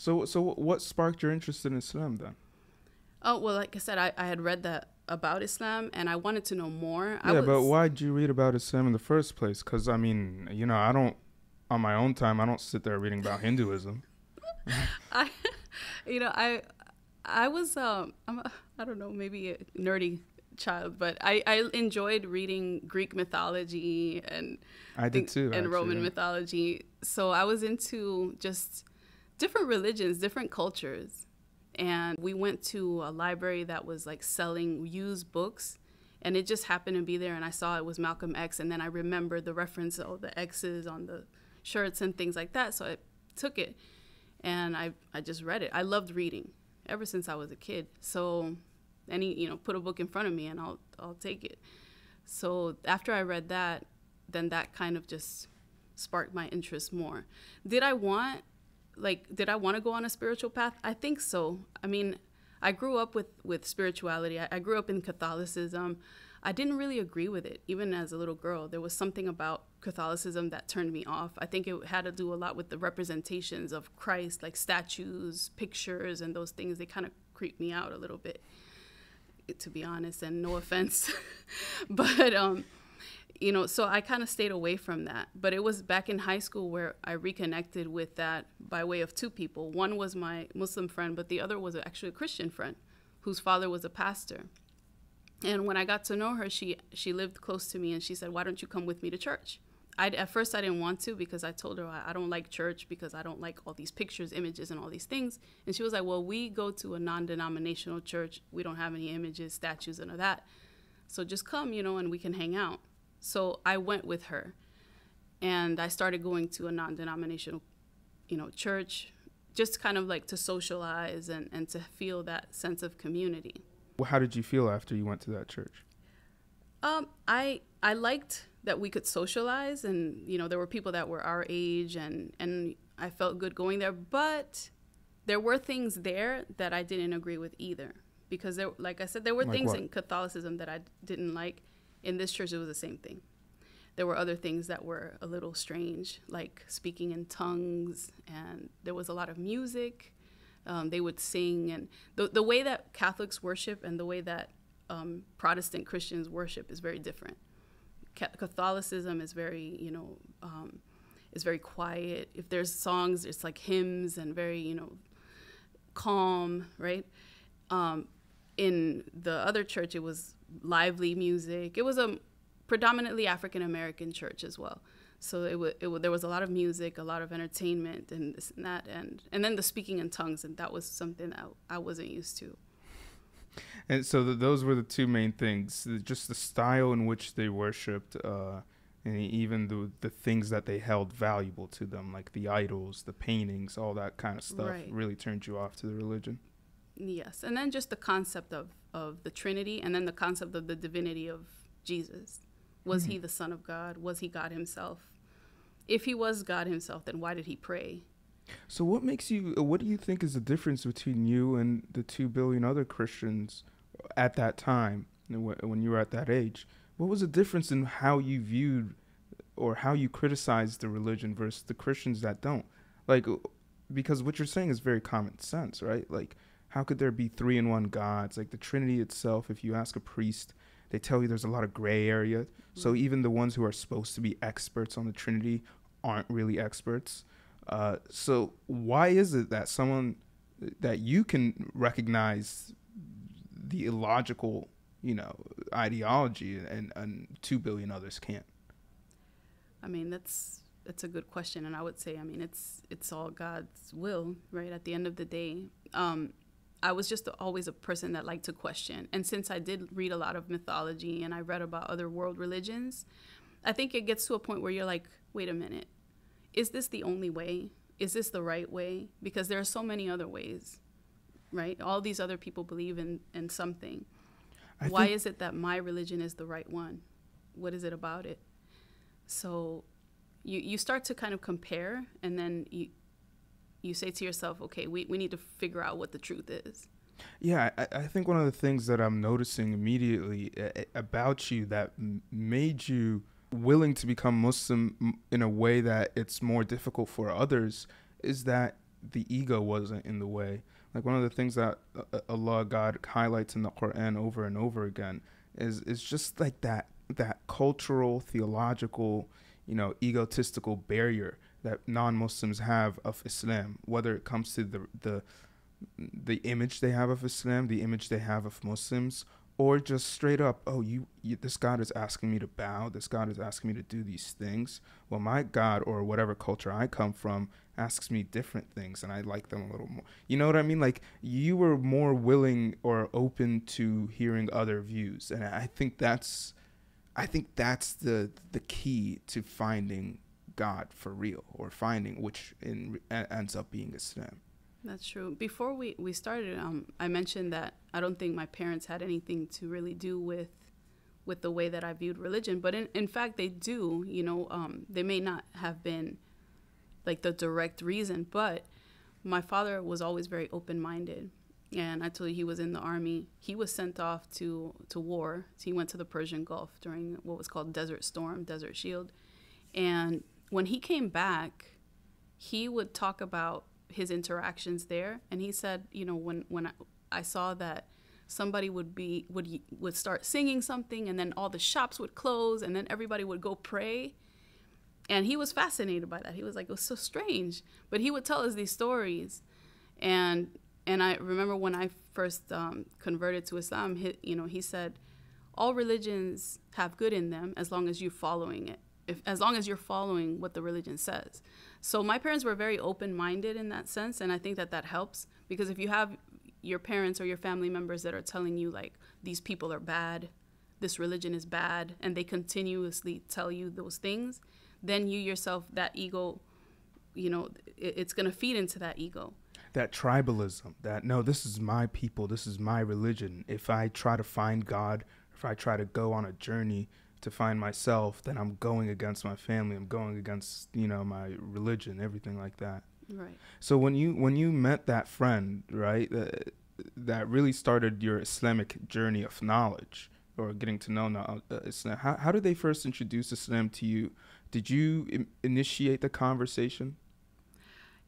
So what sparked your interest in Islam then? Oh, well, like I said, I had read that about Islam and I wanted to know more. I Yeah, but was, why did you read about Islam in the first place? Because I mean, I don't, on my own time, I don't sit there reading about Hinduism. I, I was, I don't know, maybe a nerdy child, but I enjoyed reading Greek mythology and I did too, and actually. Roman Yeah. mythology. So I was into just different religions, different cultures. And we went to a library that was like selling used books. And it just happened to be there. And I saw it was Malcolm X. And then I remembered the reference of the X's on the shirts and things like that. So I took it and I just read it. I loved reading ever since I was a kid. So put a book in front of me and I'll take it. So after I read that, then that kind of just sparked my interest more. Did I want did I want to go on a spiritual path? I think so. I mean, I grew up with spirituality. I grew up in Catholicism. I didn't really agree with it, even as a little girl. There was something about Catholicism that turned me off. I think it had to do a lot with the representations of Christ, like statues, pictures, and those things. They kind of creeped me out a little bit, to be honest, and no offense. But so I kind of stayed away from that. But it was back in high school where I reconnected with that by way of two people. One was my Muslim friend, but the other was actually a Christian friend whose father was a pastor. And when I got to know her, she lived close to me, and she said, "Why don't you come with me to church?" At first I didn't want to, because I told her I don't like church because I don't like all these pictures, images, and all these things. And she was like, "Well, we go to a non-denominational church. We don't have any images, statues, and all that. So just come, and we can hang out." So I went with her, and I started going to a non-denominational, church, just kind of like to socialize and to feel that sense of community. Well, how did you feel after you went to that church? I liked that we could socialize, and there were people that were our age, and I felt good going there. But there were things there that I didn't agree with either, because like I said, there were Like things what? in Catholicism that I didn't like. In this church, it was the same thing. There were other things that were a little strange, like speaking in tongues, and there was a lot of music. They would sing, and the way that Catholics worship and the way that Protestant Christians worship is very different. Catholicism is very, is very quiet. If there's songs, it's like hymns and very, calm, right? In the other church, it was lively music. It was a predominantly African American church as well. So there was a lot of music, a lot of entertainment, and this and that, and then the speaking in tongues, and that was something that I wasn't used to. And so those were the two main things, just the style in which they worshipped, and even the things that they held valuable to them, like the idols, the paintings, all that kind of stuff, Right. really turned you off to the religion. Yes, and then just the concept of the Trinity, and then the concept of the divinity of Jesus. Was he the Son of God? Was he God himself? If he was God himself, then why did he pray? So what do you think is the difference between you and the 2 billion other Christians at that time, when you were at that age? What was the difference in how you viewed or how you criticized the religion versus the Christians that don't? Like, because what you're saying is very common sense, right? Like, how could there be three in one gods? Like the Trinity itself, if you ask a priest, they tell you there's a lot of gray area. So even the ones who are supposed to be experts on the Trinity aren't really experts. So why is it that someone that you can recognize the illogical, ideology and 2 billion others can't? I mean, that's a good question, and I would say, I mean, it's all God's will, right? At the end of the day, I was just always a person that liked to question, and since I did read a lot of mythology and I read about other world religions, I think it gets to a point where you're like, wait a minute, is this the only way? Is this the right way? Because there are so many other ways, right? All these other people believe in something. Why is it that my religion is the right one? What is it about it? So you start to kind of compare, and then you say to yourself, okay, we need to figure out what the truth is. Yeah, I think one of the things that I'm noticing immediately about you that made you willing to become Muslim in a way that it's more difficult for others is that the ego wasn't in the way. Like one of the things that Allah, God, highlights in the Quran over and over again is just like that cultural, theological, egotistical barrier that non-Muslims have of Islam, whether it comes to the image they have of Islam, the image they have of Muslims, or just straight up, oh, this God is asking me to bow, this God is asking me to do these things. Well, my God, or whatever culture I come from, asks me different things, and I like them a little more. You know what I mean? Like, you were more willing or open to hearing other views, and I think that's the key to finding God for real, or finding which ends up being Islam. That's true. Before we started, I mentioned that I don't think my parents had anything to really do with the way that I viewed religion. But in fact, they do. They may not have been like the direct reason, but my father was always very open-minded. And I told you, he was in the army. He was sent off to war. So he went to the Persian Gulf during what was called Desert Storm, Desert Shield. And when he came back, he would talk about his interactions there, and he said, when I saw that somebody would start singing something, and then all the shops would close, and then everybody would go pray, and he was fascinated by that. He was like, it was so strange, but he would tell us these stories, and I remember when I first converted to Islam, he said, all religions have good in them as long as you're following it. As long as you're following what the religion says. So my parents were very open-minded in that sense, and I think that helps, because if you have your parents or your family members that are telling you, like, these people are bad, this religion is bad, and they continuously tell you those things, then you yourself, that ego, it's going to feed into that ego. That tribalism, that, no, this is my people, this is my religion. If I try to find God, if I try to go on a journey to find myself, then I'm going against my family, I'm going against my religion, everything like that. Right. So when you met that friend, right, that really started your Islamic journey of knowledge, or getting to know Islam, how did they first introduce Islam to you? Did you initiate the conversation?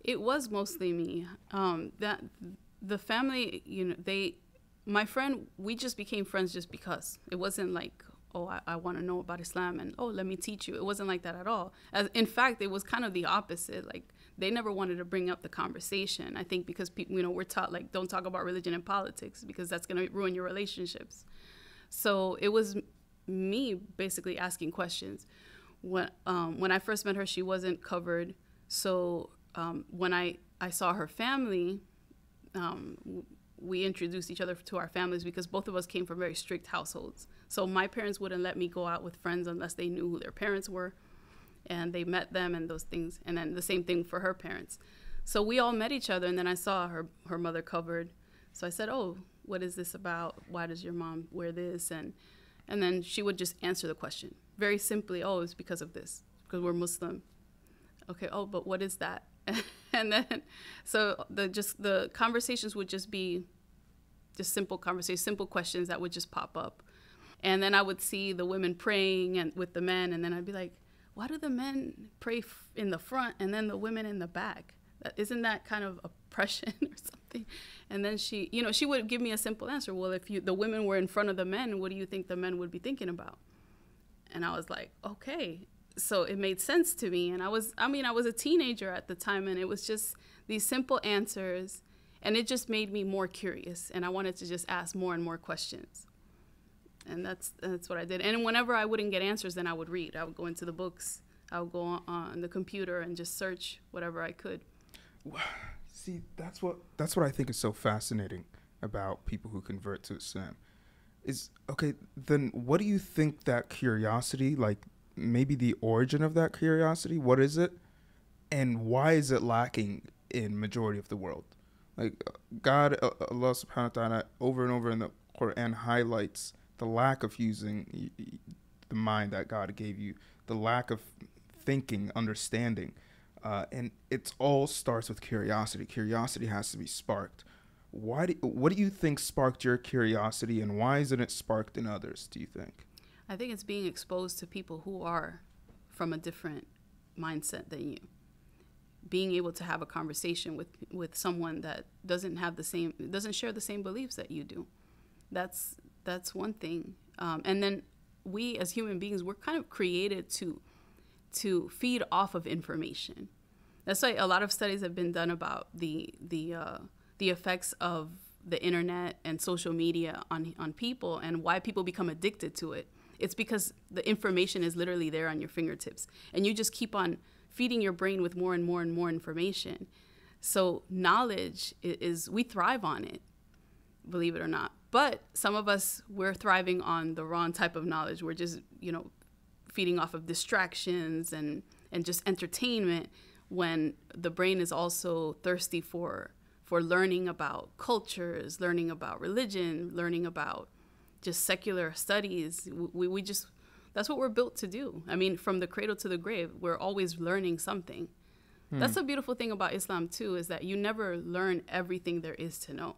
It was mostly me. That the family, my friend, we just became friends just because. It wasn't like, oh, I want to know about Islam, and, oh, let me teach you. It wasn't like that at all. In fact, it was kind of the opposite. Like, they never wanted to bring up the conversation. I think because people, we're taught, like, don't talk about religion and politics because that's going to ruin your relationships. So it was me basically asking questions. When I first met her, she wasn't covered. So when I saw her family, we introduced each other to our families because both of us came from very strict households. So my parents wouldn't let me go out with friends unless they knew who their parents were, and they met them and those things. And then the same thing for her parents. So we all met each other, and then I saw her mother covered. So I said, oh, what is this about? Why does your mom wear this? And then she would just answer the question very simply. Oh, it's because of this, because we're Muslim. Okay, oh, but what is that? And then, so the conversations would just be just simple conversations, simple questions that would just pop up. And then I would see the women praying and with the men, and then I'd be like, why do the men pray in the front and then the women in the back? Isn't that kind of oppression or something? And then she would give me a simple answer. Well, if the women were in front of the men, what do you think the men would be thinking about? And I was like, okay. So it made sense to me. And I was a teenager at the time, and it was just these simple answers, and it just made me more curious, and I wanted to just ask more and more questions. And that's what I did. And whenever I wouldn't get answers, then I would read. I would go into the books. I would go on the computer and just search whatever I could. See, that's what I think is so fascinating about people who convert to Islam. Is, okay, then what do you think that curiosity, like maybe the origin of that curiosity, what is it? And why is it lacking in majority of the world? Like, God, Allah subhanahu wa ta'ala, over and over in the Quran highlights the lack of using the mind that God gave you, the lack of thinking, understanding. And it all starts with curiosity. Curiosity has to be sparked. What do you think sparked your curiosity, and why isn't it sparked in others, do you think? I think it's being exposed to people who are from a different mindset than you. being able to have a conversation with someone that doesn't share the same beliefs that you do. That's one thing. And then we as human beings, we're kind of created to feed off of information. That's why a lot of studies have been done about the effects of the internet and social media on people and why people become addicted to it. It's because the information is literally there on your fingertips, and you just keep on feeding your brain with more and more and more information. So knowledge we thrive on it, believe it or not. But some of us, we're thriving on the wrong type of knowledge. We're just, feeding off of distractions and just entertainment, when the brain is also thirsty for learning about cultures, learning about religion, learning about just secular studies. We just, that's what we're built to do. I mean, from the cradle to the grave, we're always learning something. That's the beautiful thing about Islam too, is that you never learn everything there is to know,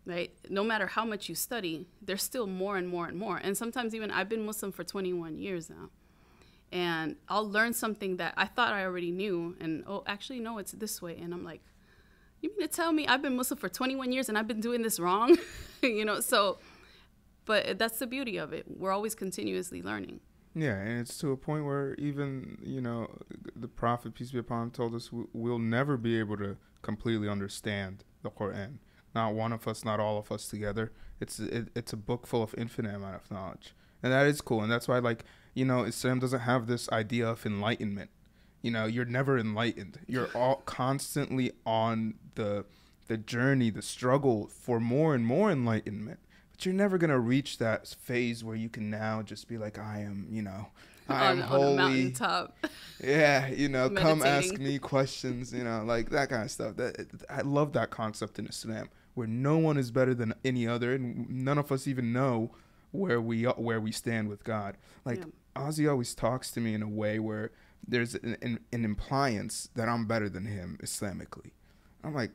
right? No matter how much you study, there's still more and more and more. And sometimes even, I've been Muslim for 21 years now, and I'll learn something that I thought I already knew, and actually no, it's this way. And I'm like, you mean to tell me I've been Muslim for 21 years and I've been doing this wrong? So, but that's the beauty of it. We're always continuously learning. Yeah, and it's to a point where even, the Prophet, peace be upon him, told us we'll never be able to completely understand the Quran. Not one of us, not all of us together. It's a book full of infinite amount of knowledge. And that is cool. And that's why, Islam doesn't have this idea of enlightenment. You're never enlightened. You're all constantly on the journey, the struggle for more and more enlightenment. But you're never going to reach that phase where you can now just be like, I am holy. On a mountaintop. Yeah, come ask me questions, like that kind of stuff. I love that concept in Islam, where no one is better than any other, and none of us even know where we stand with God. Ozzy always talks to me in a way where there's an impliance that I'm better than him Islamically. I'm like,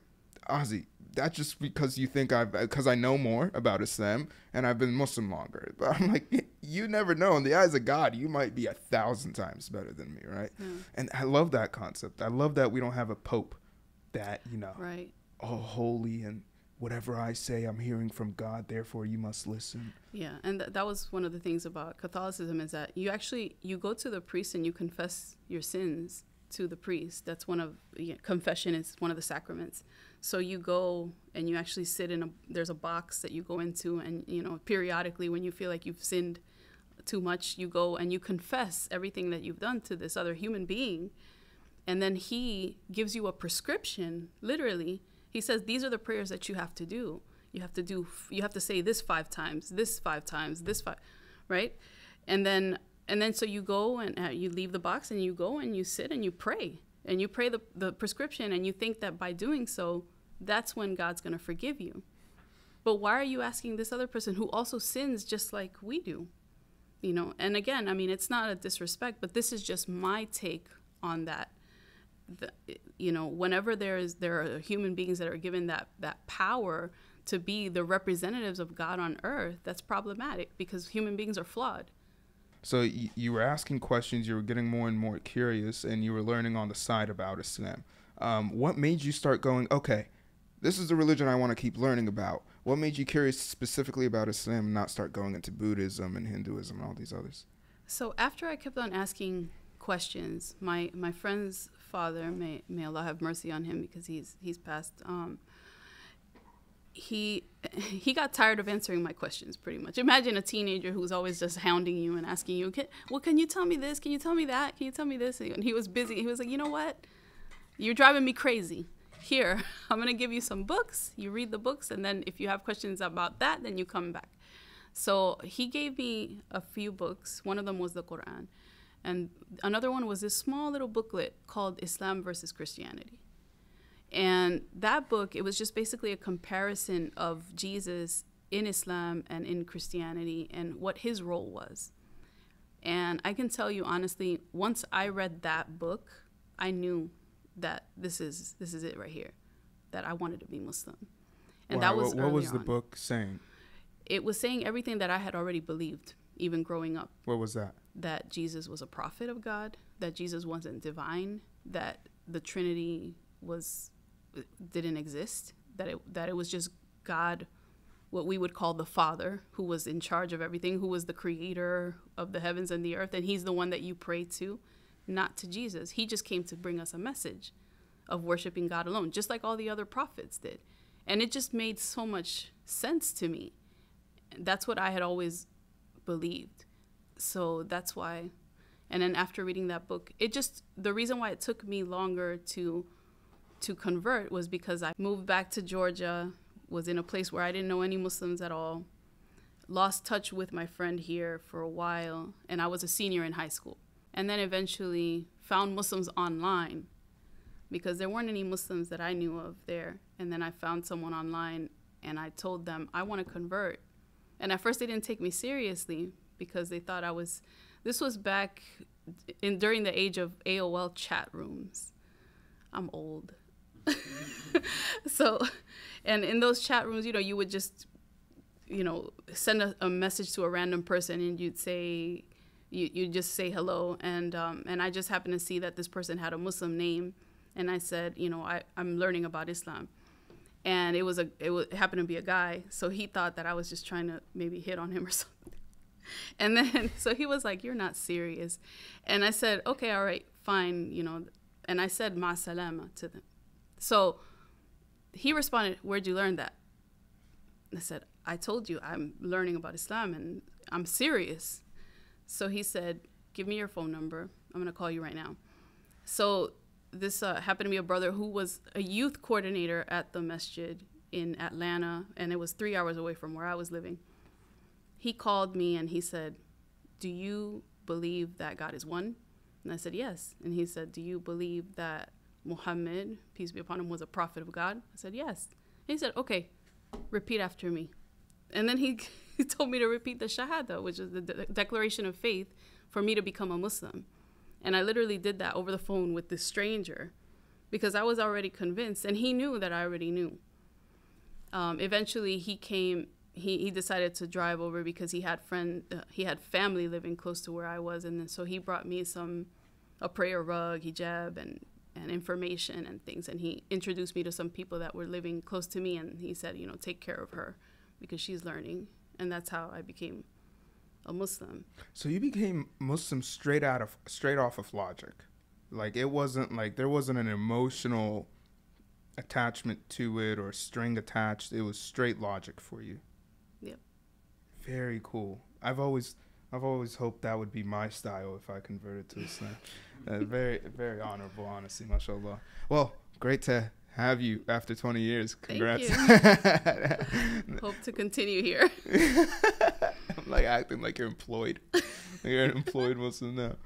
Ozzy, that's just because you think because I know more about Islam and I've been Muslim longer. But I'm like, you never know. In the eyes of God, you might be 1,000 times better than me, right? Yeah. And I love that concept. I love that we don't have a pope that, right, all holy and whatever I say, I'm hearing from God, therefore you must listen. Yeah, and that was one of the things about Catholicism, is that you go to the priest and you confess your sins to the priest. That's confession is one of the sacraments. So you go and you actually sit there's a box that you go into, and, periodically when you feel like you've sinned too much, you go and you confess everything that you've done to this other human being. And then he gives you a prescription, literally. He says, these are the prayers that you have to do. You have to say this 5 times, this 5 times, this 5, right? And then so you go and you leave the box and you go and you sit and you pray. And you pray the prescription, and you think that by doing so, that's when God's going to forgive you. But why are you asking this other person who also sins just like we do? And again, I mean, it's not a disrespect, but this is just my take on that. Whenever there are human beings that are given that power to be the representatives of God on earth, that's problematic, because human beings are flawed. So you were asking questions, you were getting more and more curious, and you were learning on the side about Islam. What made you start going, okay, this is the religion I want to keep learning about? What made you curious specifically about Islam and not start going into Buddhism and Hinduism and all these others? So after I kept on asking questions, my friend's father, may Allah have mercy on him because he's passed, he got tired of answering my questions, pretty much. Imagine a teenager who's always just hounding you and asking you, can you tell me this? Can you tell me that? Can you tell me this? And he was busy. He was like, you know what? You're driving me crazy. Here, I'm going to give you some books. You read the books, and then if you have questions about that, then you come back. So he gave me a few books. One of them was the Quran. And another one was this small little booklet called Islam versus Christianity. And that book, it was just basically a comparison of Jesus in Islam and in Christianity and what his role was. And I can tell you honestly, once I read that book, I knew that this is it right here, that I wanted to be Muslim. And that was what was the book saying? It was saying everything that I had already believed, even growing up. What was that? That Jesus was a prophet of God, that Jesus wasn't divine, that the Trinity didn't exist, that it was just God, what we would call the Father, who was in charge of everything, who was the creator of the heavens and the earth, and he's the one that you pray to, not to Jesus. He just came to bring us a message of worshiping God alone, just like all the other prophets did. And it just made so much sense to me. That's what I had always believed. So that's why. And then after reading that book, the reason why it took me longer to convert was because I moved back to Georgia, was in a place where I didn't know any Muslims at all, lost touch with my friend here for a while, and I was a senior in high school. And then eventually found Muslims online because there weren't any Muslims that I knew of there. And then I found someone online and I told them, I want to convert. And at first they didn't take me seriously because they thought this was back during the age of AOL chat rooms. I'm old. So, and in those chat rooms, you would just, send a message to a random person and you'd say, you just say hello. And I just happened to see that this person had a Muslim name. And I said, I'm learning about Islam. And it happened to be a guy. So he thought that I was just trying to maybe hit on him or something. And then, so he was like, you're not serious. And I said, okay, all right, fine, and I said, ma salama to them. So he responded, where'd you learn that? I said, I told you I'm learning about Islam and I'm serious. So he said, give me your phone number. I'm going to call you right now. So this happened to be a brother who was a youth coordinator at the masjid in Atlanta, and it was 3 hours away from where I was living. He called me and he said, do you believe that God is one? And I said, yes. And he said, do you believe that Muhammad, peace be upon him, was a prophet of God? I said, yes. And he said, okay, repeat after me. And then he told me to repeat the Shahada, which is the declaration of faith for me to become a Muslim. And I literally did that over the phone with this stranger because I was already convinced, and he knew that I already knew. Eventually he came. He decided to drive over because he had family living close to where I was, and then so he brought me a prayer rug, hijab, and information and things, and he introduced me to some people that were living close to me, and he said, take care of her because she's learning, and that's how I became a Muslim. So you became Muslim straight off of logic, like it wasn't like there wasn't an emotional attachment to it or string attached. It was straight logic for you. Yep. Very cool. I've always hoped that would be my style if I converted to Islam. Very, very honorable, honestly, mashallah. Well, great to have you after 20 years. Congrats. Thank you. Hope to continue here. I'm like acting like you're employed. You're an employed Muslim now.